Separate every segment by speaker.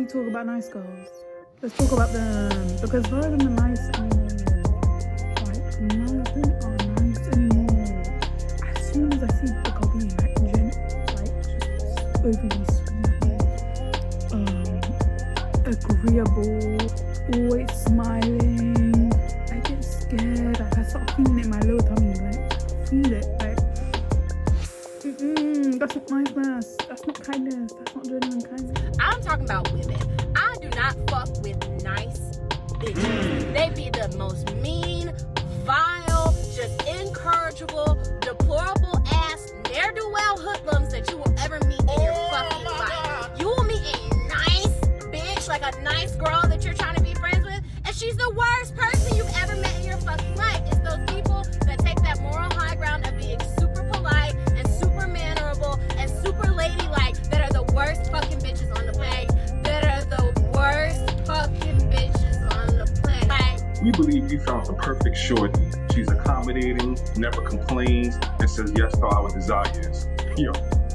Speaker 1: we talk about nice girls, let's talk about them, because none of them are nice anymore. Like, none of them are nice anymore. As soon as I see the girl being like just overly sweet, agreeable, always smiling, I get scared. Like, I start feeling it in my lower tummy. Like, I feel it. Like, that's not niceness. That's not kindness. That's not genuine kindness.
Speaker 2: I'm talking about women. I do not fuck with nice bitches. They be the most mean, vile, just incorrigible, deplorable ass, ne'er-do-well hoodlums that you will ever meet in your fucking life. You will meet a nice bitch, like a nice girl that you're trying to be friends with, and she's the worst person you've ever met in your fucking life. It's those people that take that moral high ground of being super polite and super mannerable and super ladylike that are the worst fucking bitches on the planet.
Speaker 3: We believe we found the perfect shorty. She's accommodating, never complains, and says yes to our desires. Yo,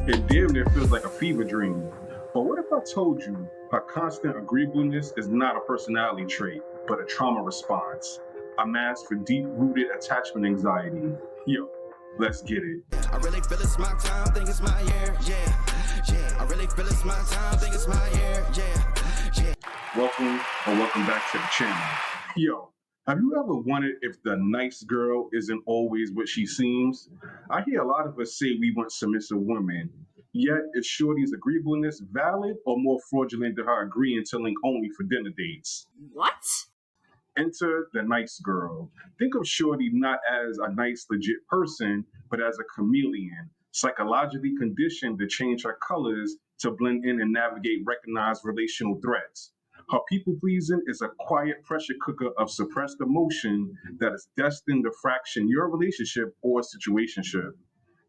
Speaker 3: it damn near feels like a fever dream. But what if I told you her constant agreeableness is not a personality trait, but a trauma response? A mask for deep-rooted attachment anxiety. Yo, let's get it.
Speaker 4: I really feel it's my time, think it's my year, yeah. I really feel it's my time, think it's my year, yeah.
Speaker 3: Welcome back to the channel. Yo, have you ever wondered if the nice girl isn't always what she seems? I hear a lot of us say we want submissive women. Yet, is Shorty's agreeableness valid or more fraudulent than her agreeing to link only for dinner dates?
Speaker 2: What?
Speaker 3: Enter the nice girl. Think of Shorty not as a nice, legit person, but as a chameleon, psychologically conditioned to change her colors to blend in and navigate recognized relational threats. Her people-pleasing is a quiet pressure cooker of suppressed emotion that is destined to fraction your relationship or situationship.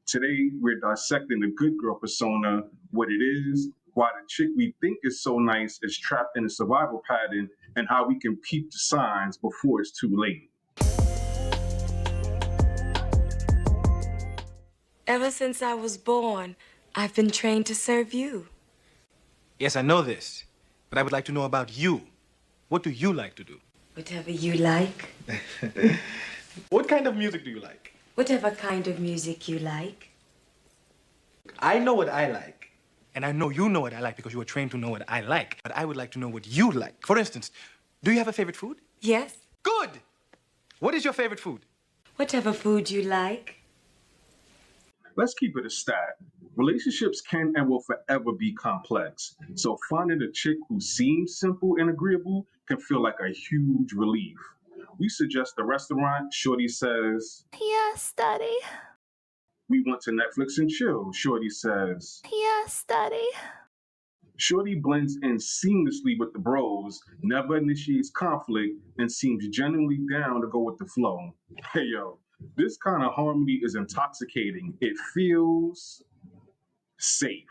Speaker 3: Today, we're dissecting the good girl persona, what it is, why the chick we think is so nice is trapped in a survival pattern, and how we can peep the signs before it's too late.
Speaker 5: Ever since I was born, I've been trained to serve you.
Speaker 6: Yes, I know this, but I would like to know about you. What do you like to do?
Speaker 5: Whatever you like.
Speaker 6: What kind of music do you like?
Speaker 5: Whatever kind of music you like.
Speaker 6: I know what I like. And I know you know what I like because you were trained to know what I like. But I would like to know what you like. For instance, do you have a favorite food?
Speaker 5: Yes.
Speaker 6: Good! What is your favorite food?
Speaker 5: Whatever food you like.
Speaker 3: Let's keep it a stat. Relationships can and will forever be complex. So finding a chick who seems simple and agreeable can feel like a huge relief. We suggest the restaurant. Shorty says,
Speaker 7: "Yes, Daddy."
Speaker 3: We went to Netflix and chill. Shorty says,
Speaker 7: "Yes, Daddy."
Speaker 3: Shorty blends in seamlessly with the bros, never initiates conflict, and seems genuinely down to go with the flow. Hey yo, this kind of harmony is intoxicating. It feels safe,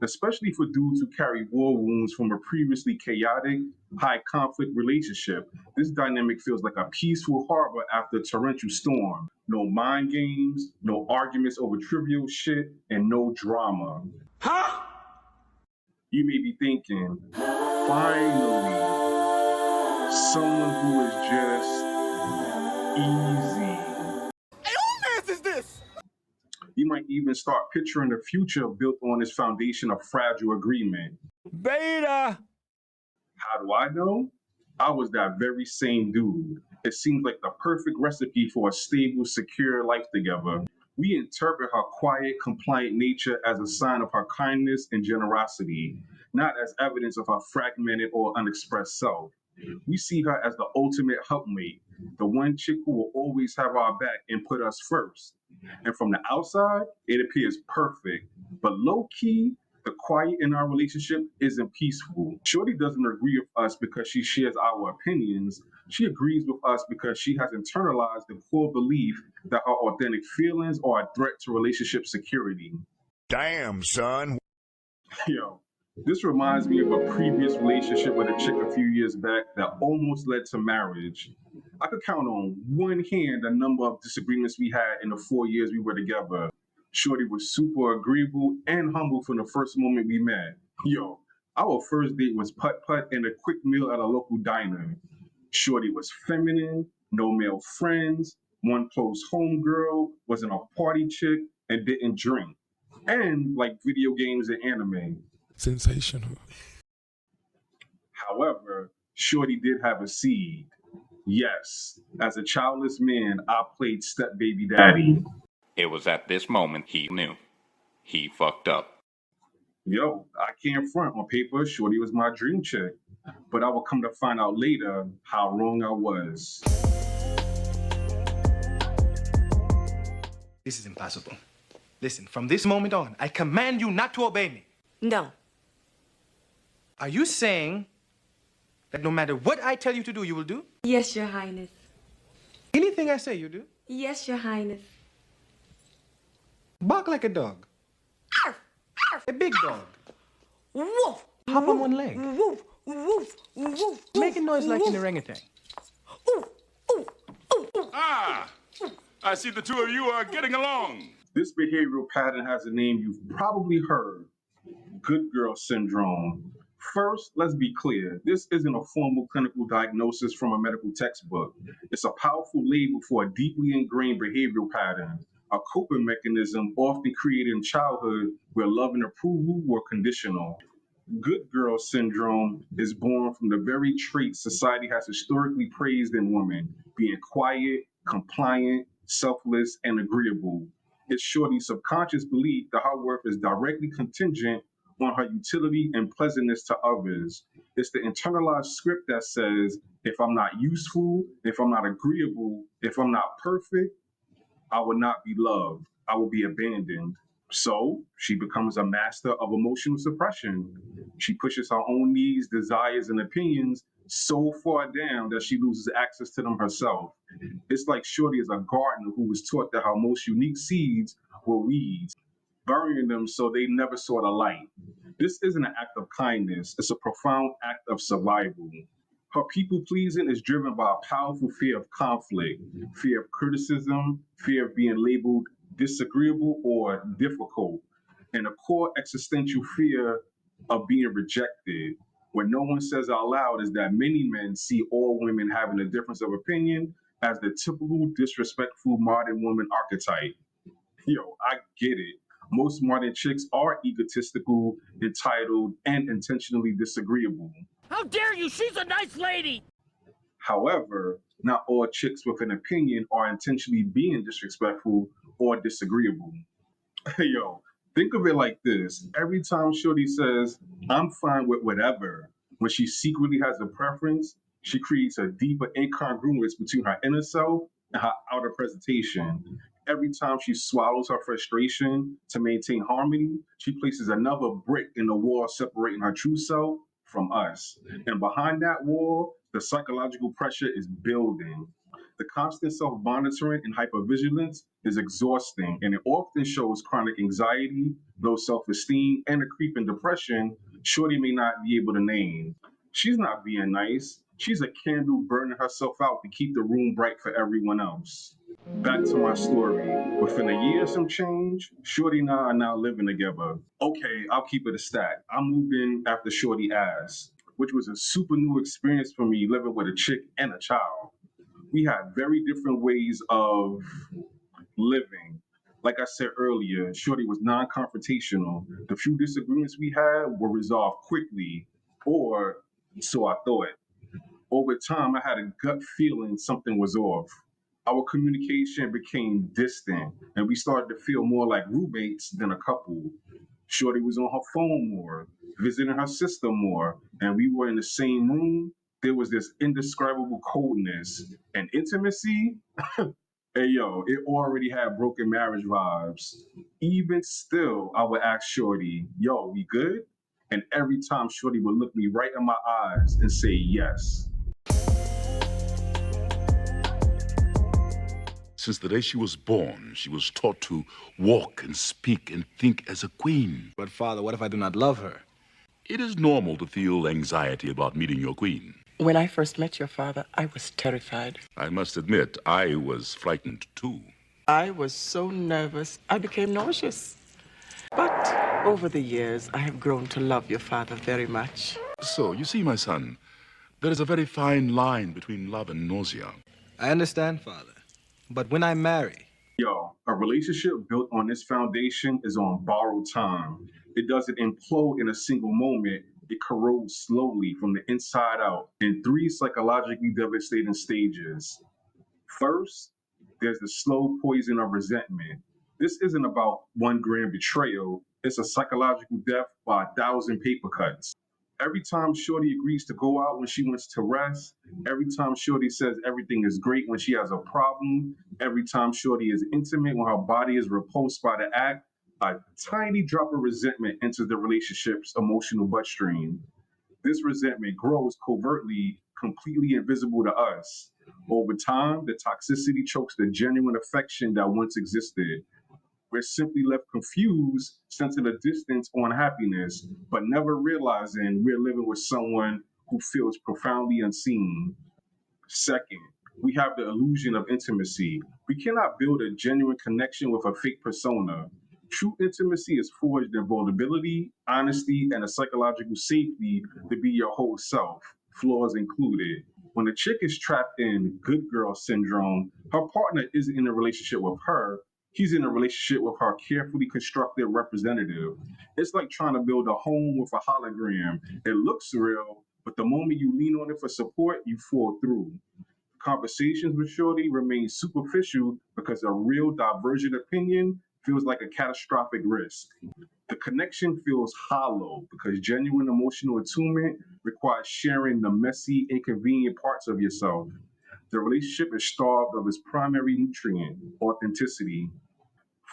Speaker 3: especially for dudes who carry war wounds from a previously chaotic, high-conflict relationship. This dynamic feels like a peaceful harbor after a torrential storm. No mind games, no arguments over trivial shit, and no drama.
Speaker 4: Huh?
Speaker 3: You may be thinking, finally, someone who is just easy.
Speaker 4: Hey, who mess is this?
Speaker 3: You might even start picturing a future built on this foundation of fragile agreement.
Speaker 4: Beta.
Speaker 3: How do I know? I was that very same dude. It seems like the perfect recipe for a stable, secure life together. We interpret her quiet, compliant nature as a sign of her kindness and generosity, not as evidence of her fragmented or unexpressed self. We see her as the ultimate helpmate, the one chick who will always have our back and put us first. And from the outside, it appears perfect, but low-key, the quiet in our relationship isn't peaceful. Shorty doesn't agree with us because she shares our opinions. She agrees with us because she has internalized the core belief that her authentic feelings are a threat to relationship security.
Speaker 8: Damn, son.
Speaker 3: Yo, this reminds me of a previous relationship with a chick a few years back that almost led to marriage. I could count on one hand the number of disagreements we had in the 4 years we were together. Shorty was super agreeable and humble from the first moment we met. Yo, Our first date was putt-putt and a quick meal at a local diner. Shorty was feminine, no male friends, one close homegirl, wasn't a party chick, and didn't drink. And like video games and anime.
Speaker 9: Sensational.
Speaker 3: However, Shorty did have a seed. Yes, as a childless man, I played step-baby daddy.
Speaker 10: It was at this moment he knew. He fucked up.
Speaker 3: Yo, I can't front. On paper, Shorty was my dream chick. But I would come to find out later how wrong I was.
Speaker 6: This is impossible. Listen, from this moment on, I command you not to obey me.
Speaker 5: No.
Speaker 6: Are you saying that no matter what I tell you to do, you will do?
Speaker 5: Yes, Your Highness.
Speaker 6: Anything I say, you do?
Speaker 5: Yes, Your Highness.
Speaker 6: Bark like a dog.
Speaker 5: Arf, arf,
Speaker 6: A big dog.
Speaker 5: woof.
Speaker 6: Hop on one leg.
Speaker 5: Woof, woof, woof.
Speaker 6: Make a noise like an orangutan.
Speaker 5: Ooh, ooh, ooh, ooh.
Speaker 8: Ah, I see the two of you are getting along.
Speaker 3: This behavioral pattern has a name you've probably heard: good girl syndrome. First, let's be clear. This isn't a formal clinical diagnosis from a medical textbook. It's a powerful label for a deeply ingrained behavioral pattern, a coping mechanism often created in childhood where love and approval were conditional. Good girl syndrome is born from the very traits society has historically praised in women: being quiet, compliant, selfless, and agreeable. It's Shorty's subconscious belief that her worth is directly contingent on her utility and pleasantness to others. It's the internalized script that says, if I'm not useful, if I'm not agreeable, if I'm not perfect, I will not be loved. I will be abandoned. So she becomes a master of emotional suppression. She pushes her own needs, desires, and opinions so far down that she loses access to them herself. It's like Shorty is a gardener who was taught that her most unique seeds were weeds, burying them so they never saw the light. This isn't an act of kindness, it's a profound act of survival. Her people pleasing is driven by a powerful fear of conflict, fear of criticism, fear of being labeled disagreeable or difficult, and a core existential fear of being rejected. What no one says out loud is that many men see all women having a difference of opinion as the typical disrespectful modern woman archetype. Yo, I get it. Most modern chicks are egotistical, entitled, and intentionally disagreeable.
Speaker 11: How dare you? She's a nice lady.
Speaker 3: However, not all chicks with an opinion are intentionally being disrespectful or disagreeable. Yo, think of it like this. Every time Shorty says, I'm fine with whatever, when she secretly has a preference, she creates a deeper incongruence between her inner self and her outer presentation. Every time she swallows her frustration to maintain harmony, she places another brick in the wall separating her true self from us. And behind that wall, the psychological pressure is building. The constant self-monitoring and hypervigilance is exhausting, and it often shows chronic anxiety, low self-esteem, and a creeping depression Shorty may not be able to name. She's not being nice. She's a candle burning herself out to keep the room bright for everyone else. Back to my story. Within a year of some change, Shorty and I are now living together. Okay, I'll keep it a stack. I moved in after Shorty asked, which was a super new experience for me living with a chick and a child. We had very different ways of living. Like I said earlier, Shorty was non-confrontational. The few disagreements we had were resolved quickly, or so I thought. Over time, I had a gut feeling something was off. Our communication became distant, and we started to feel more like roommates than a couple. Shorty was on her phone more, visiting her sister more, and we were in the same room. There was this indescribable coldness and intimacy. Hey yo, it already had broken marriage vibes. Even still, I would ask Shorty, yo, we good? And every time Shorty would look me right in my eyes and say yes.
Speaker 8: Since the day she was born, she was taught to walk and speak and think as a queen.
Speaker 6: But Father, what if I do not love her?
Speaker 8: It is normal to feel anxiety about meeting your queen.
Speaker 12: When I first met your father, I was terrified.
Speaker 8: I must admit, I was frightened too.
Speaker 12: I was so nervous, I became nauseous. But Over the years, I have grown to love your father very much.
Speaker 8: So, you see, my son, there is a very fine line between love and nausea.
Speaker 6: I understand, Father. But when I marry,
Speaker 3: Yo, a relationship built on this foundation is on borrowed time. It doesn't implode in a single moment. It corrodes slowly from the inside out in three psychologically devastating stages. First, there's the slow poison of resentment. This isn't about 1 gram betrayal. It's a psychological death by 1,000 paper cuts. Every time Shorty agrees to go out when she wants to rest, every time Shorty says everything is great when she has a problem, every time Shorty is intimate when her body is repulsed by the act, a tiny drop of resentment enters the relationship's emotional bloodstream. This resentment grows covertly, completely invisible to us. Over time, the toxicity chokes the genuine affection that once existed. We're simply left confused, sensing a distance on happiness, but never realizing we're living with someone who feels profoundly unseen. Second, we have the illusion of intimacy. We cannot build a genuine connection with a fake persona. True intimacy is forged in vulnerability, honesty, and a psychological safety to be your whole self, flaws included. When a chick is trapped in good girl syndrome, her partner isn't in a relationship with her, he's in a relationship with her carefully constructed representative. It's like trying to build a home with a hologram. It looks real, but the moment you lean on it for support, you fall through. Conversations with Shorty remain superficial because a real divergent opinion feels like a catastrophic risk. The connection feels hollow because genuine emotional attunement requires sharing the messy, inconvenient parts of yourself. The relationship is starved of its primary nutrient, authenticity.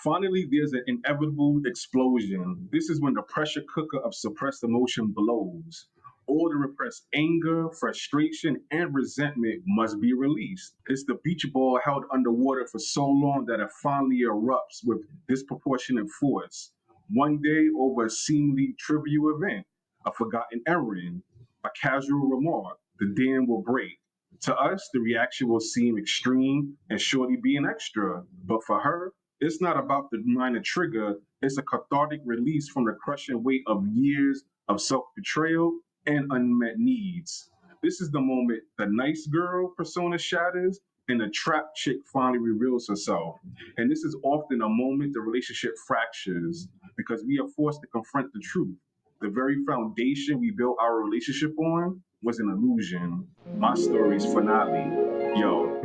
Speaker 3: Finally, there's an inevitable explosion. This is when the pressure cooker of suppressed emotion blows. All the repressed anger, frustration, and resentment must be released. It's the beach ball held underwater for so long that it finally erupts with disproportionate force. One day over a seemingly trivial event, a forgotten errand, a casual remark, the dam will break. To us, the reaction will seem extreme and Shorty being extra, but for her, it's not about the minor trigger, it's a cathartic release from the crushing weight of years of self betrayal and unmet needs. This is the moment the nice girl persona shatters and the trapped chick finally reveals herself. And this is often a moment the relationship fractures because we are forced to confront the truth. The very foundation we built our relationship on was an illusion. My story's finale. Yo,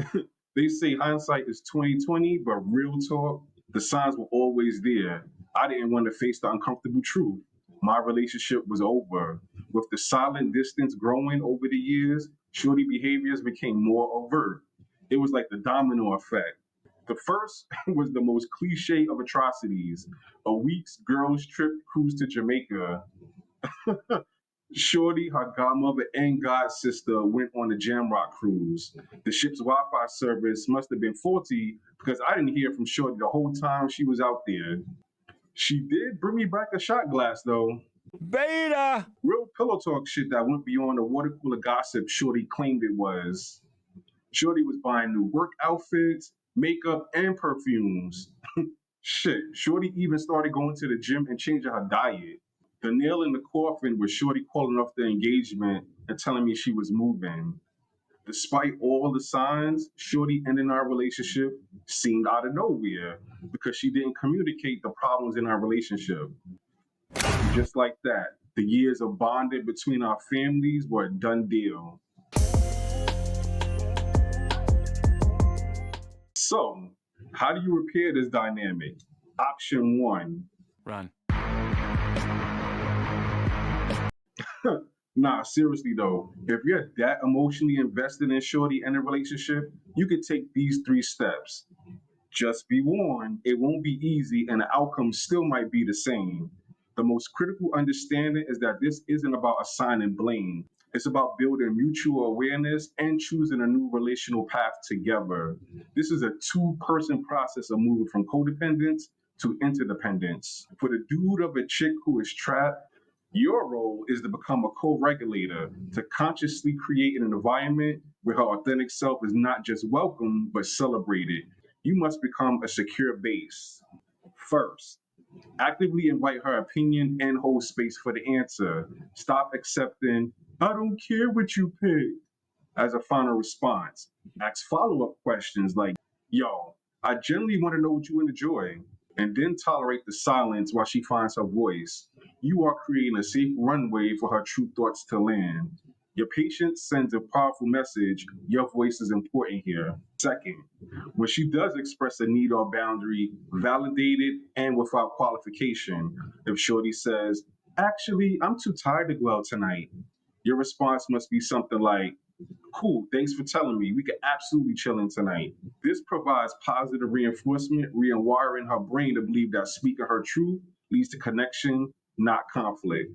Speaker 3: they say hindsight is 2020, but real talk, the signs were always there. I didn't want to face the uncomfortable truth. My relationship was over. With the silent distance growing over the years, Shorty behaviors became more overt. It was like the domino effect. The first was the most cliche of atrocities. A week's girls' trip cruise to Jamaica. Shorty, her godmother, and god sister went on a Jamrock cruise. The ship's Wi-Fi service must have been faulty because I didn't hear from Shorty the whole time she was out there. She did bring me back a shot glass though.
Speaker 11: Beta!
Speaker 3: Real pillow talk shit that went beyond the water cooler gossip Shorty claimed it was. Shorty was buying new work outfits, makeup, and perfumes. Shit, Shorty even started going to the gym and changing her diet. The nail in the coffin was Shorty calling off the engagement and telling me she was moving. Despite all the signs, Shorty ending our relationship seemed out of nowhere because she didn't communicate the problems in our relationship. Just like that, the years of bonding between our families were a done deal. So, how do you repair this dynamic? Option one.
Speaker 6: run.
Speaker 3: Nah, seriously though, if you're that emotionally invested in Shorty and a relationship, you could take these 3 steps. Just be warned, it won't be easy and the outcome still might be the same. The most critical understanding is that this isn't about assigning blame. It's about building mutual awareness and choosing a new relational path together. This is a 2-person process of moving from codependence to interdependence. For the dude of a chick who is trapped, your role is to become a co-regulator, to consciously create an environment where her authentic self is not just welcomed, but celebrated. You must become a secure base. First, Actively invite her opinion and hold space for the answer. Stop accepting, I don't care what you pick, as a final response. Ask follow-up questions like, yo, I generally want to know what you enjoy, and then tolerate the silence while she finds her voice. You are creating a safe runway for her true thoughts to land. Your patience sends a powerful message. Your voice is important here. Second, when she does express a need or boundary, validate it and without qualification. If Shorty says, actually, I'm too tired to go out tonight, your response must be something like, cool, thanks for telling me. We could absolutely chill in tonight. This provides positive reinforcement, rewiring her brain to believe that speaking her truth leads to connection, not conflict.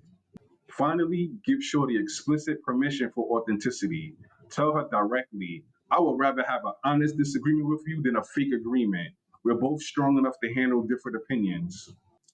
Speaker 3: Finally, give Shorty explicit permission for authenticity. Tell her directly, I would rather have an honest disagreement with you than a fake agreement. We're both strong enough to handle different opinions.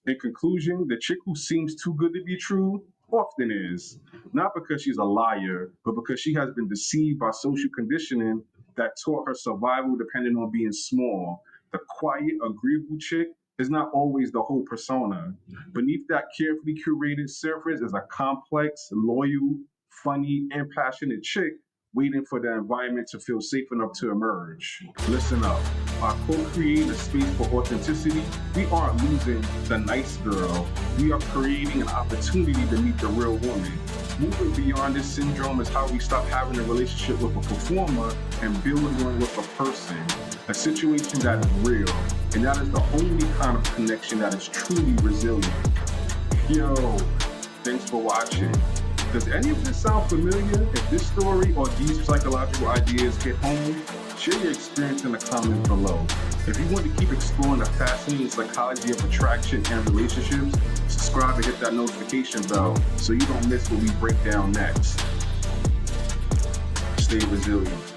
Speaker 3: In conclusion, the chick who seems too good to be true often is. Not because she's a liar, but because she has been deceived by social conditioning that taught her survival depending on being small. The quiet, agreeable chick is not always the whole persona. Beneath that carefully curated surface is a complex, loyal, funny, and passionate chick waiting for the environment to feel safe enough to emerge. Listen up. By co-creating a space for authenticity, we aren't losing the nice girl. We are creating an opportunity to meet the real woman. Moving beyond this syndrome is how we stop having a relationship with a performer and build one with a person. A situation that is real, and that is the only kind of connection that is truly resilient. Yo, thanks for watching. Does any of this sound familiar? If this story or these psychological ideas hit home, share your experience in the comments below. If you want to keep exploring the fascinating psychology of attraction and relationships, subscribe and hit that notification bell so you don't miss what we break down next. Stay resilient.